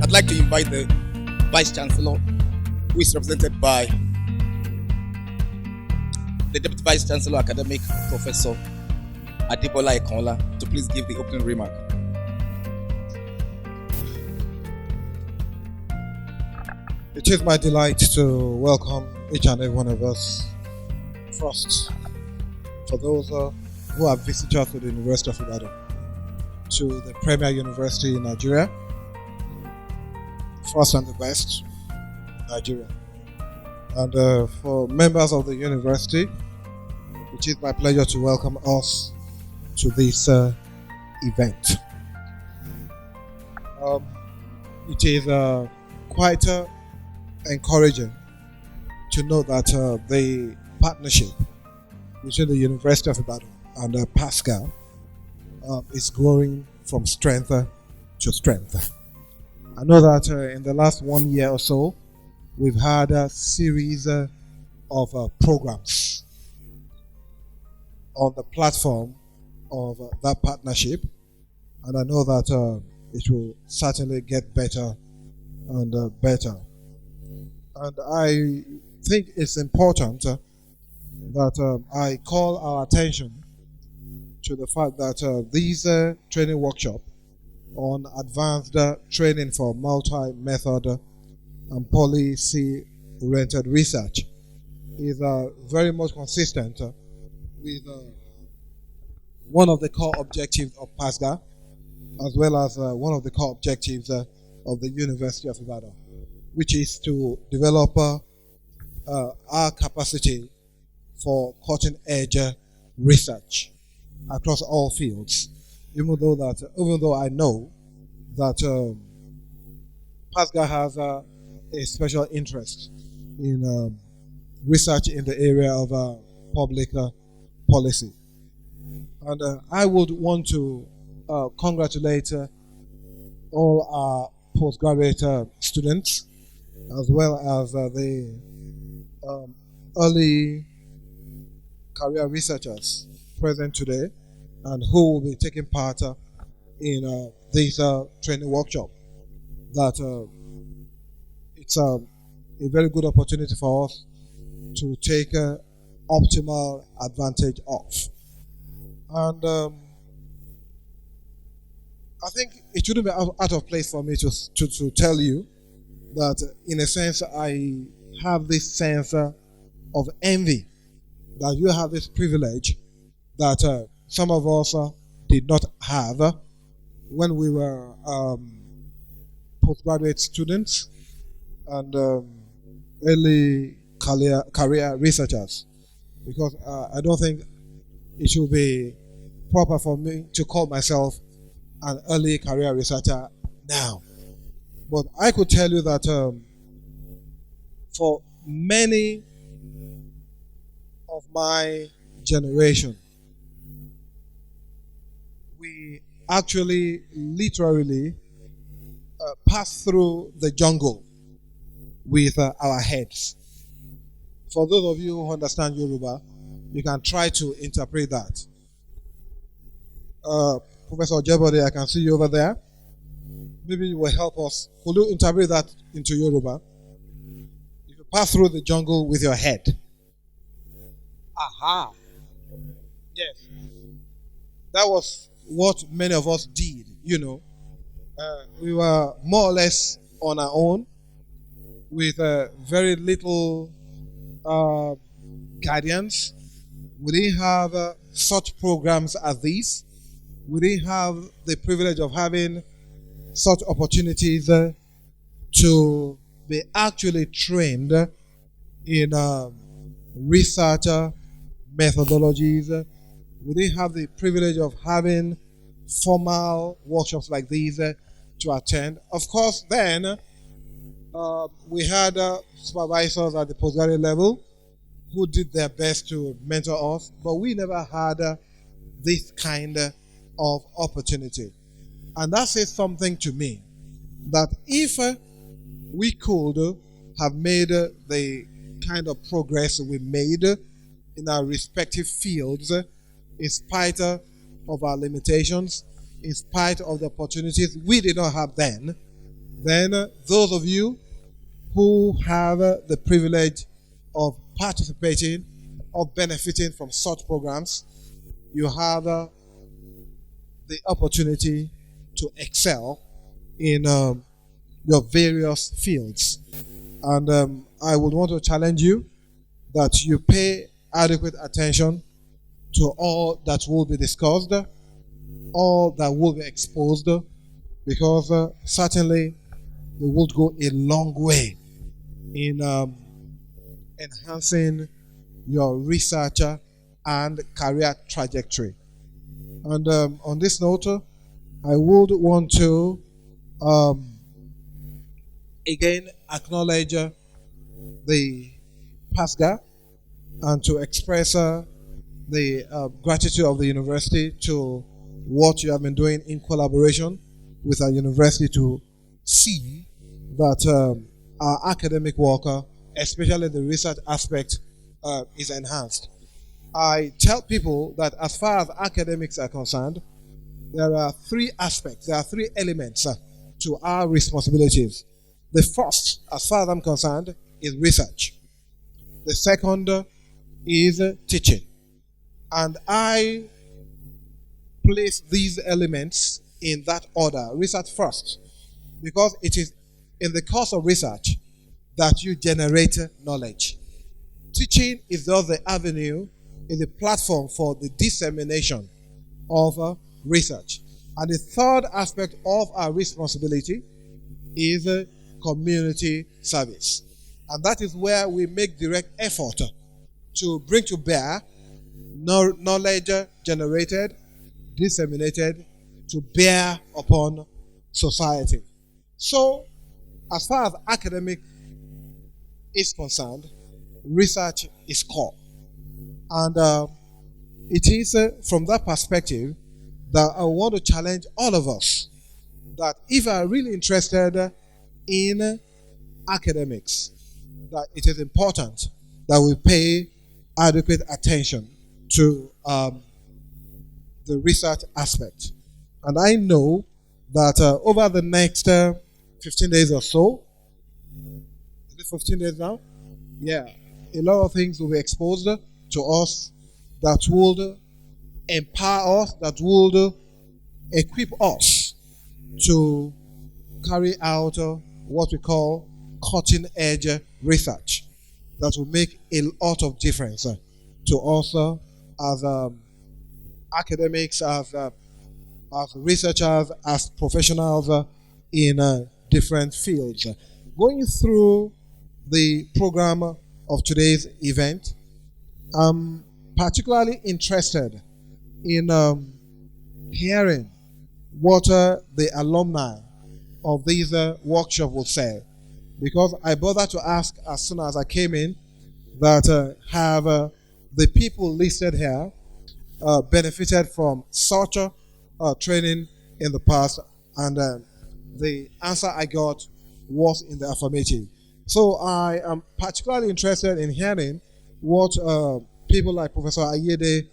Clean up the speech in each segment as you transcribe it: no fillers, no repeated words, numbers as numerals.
I'd like to invite the Vice Chancellor, who is represented by the Deputy Vice Chancellor Academic Professor Adebola Ekanla, to please give the opening remark. It is my delight to welcome each and every one of us. First, for those who have visited us to the University of Ibadan, to the premier university in Nigeria, first and the best, Nigeria. And for members of the university, it is my pleasure to welcome us to this event. It is quite encouraging to know that the partnership between the University of Ibadan and Pascal is growing from strength to strength. I know that in the last 1 year or so, we've had a series of programs on the platform of that partnership, and I know that it will certainly get better and better. And I think it's important that I call our attention to the fact that these training workshop on advanced training for multi-method and policy-oriented research is very much consistent with one of the core objectives of PASGA, as well as one of the core objectives of the University of Ibadan, which is to develop our capacity for cutting-edge research across all fields. Even though I know that PASGA has a special interest in research in the area of public policy. And I would want to congratulate all our postgraduate students, as well as the early career researchers present today and who will be taking part in this training workshop. That it's a very good opportunity for us to take optimal advantage of. And I think it shouldn't be out of place for me to tell you that, in a sense, I have this sense of envy that you have this privilege that some of us did not have when we were postgraduate students and early career researchers. Because I don't think it should be proper for me to call myself an early career researcher now. But I could tell you that for many of my generation, we actually literally pass through the jungle with our heads. For those of you who understand Yoruba, you can try to interpret that. Professor Jebode, I can see you over there. Maybe you will help us. Could you interpret that into Yoruba? If you pass through the jungle with your head. Aha. Yes. That was what many of us did, we were more or less on our own with very little guidance. We didn't have such programs as these. We didn't have the privilege of having such opportunities to be actually trained in research methodologies. We didn't have the privilege of having formal workshops like these to attend. Of course, then we had supervisors at the postgraduate level who did their best to mentor us, but we never had this kind of opportunity. And that says something to me, that if we could have made the kind of progress we made in our respective fields, in spite of our limitations, in spite of the opportunities we did not have then, Then those of you who have the privilege of participating or benefiting from such programs, you have the opportunity to excel in your various fields. And I would want to challenge you that you pay adequate attention to all that will be discussed, all that will be exposed, because certainly they would go a long way in enhancing your research and career trajectory. And on this note, I would want to again acknowledge the PASGA and to express the gratitude of the university to what you have been doing in collaboration with our university to see that our academic work, especially the research aspect, is enhanced. I tell people that as far as academics are concerned, there are three aspects, there are three elements to our responsibilities. The first, as far as I'm concerned, is research. The second is teaching. And I place these elements in that order. Research first, because it is in the course of research that you generate knowledge. Teaching is just the avenue, is the platform for the dissemination of research. And the third aspect of our responsibility is community service. And that is where we make direct effort to bring to bear knowledge generated, disseminated, to bear upon society. So, as far as academic is concerned, research is core. And it is from that perspective that I want to challenge all of us that if you are really interested in academics, that it is important that we pay adequate attention to the research aspect. And I know that over the next 15 days or so, is it 15 days now? Yeah, a lot of things will be exposed to us that would empower us, that would equip us to carry out what we call cutting edge research that will make a lot of difference to us as academics, as researchers, as professionals in different fields. Going through the program of today's event, I'm particularly interested in hearing what the alumni of these workshops will say, because I bothered to ask as soon as I came in that have the people listed here benefited from such training in the past, and the answer I got was in the affirmative. So I am particularly interested in hearing what people like Professor Ayede,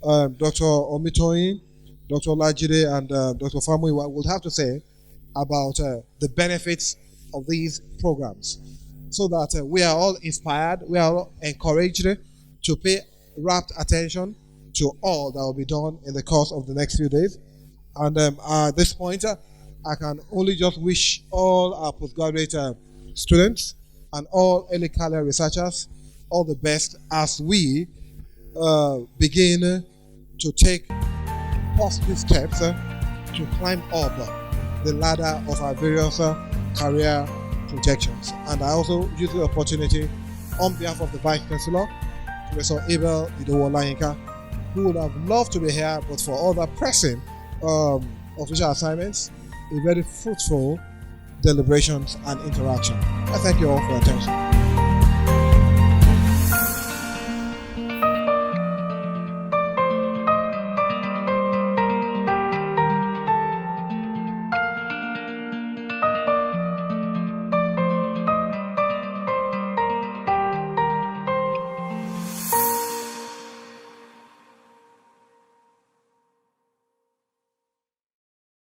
Dr. Omitoyin, Dr. Olajide, and Dr. Famuyiwa would have to say about the benefits of these programs, so that we are all inspired, we are all encouraged to pay rapt attention to all that will be done in the course of the next few days. And at this point, I can only just wish all our postgraduate students and all early career researchers all the best as we begin to take positive steps to climb up the ladder of our various career projections. And I also use the opportunity on behalf of the Vice Chancellor, Professor Abel Idowu-Olayinka, who would have loved to be here, but for other pressing official assignments, a very fruitful deliberations and interaction. I thank you all for your attention.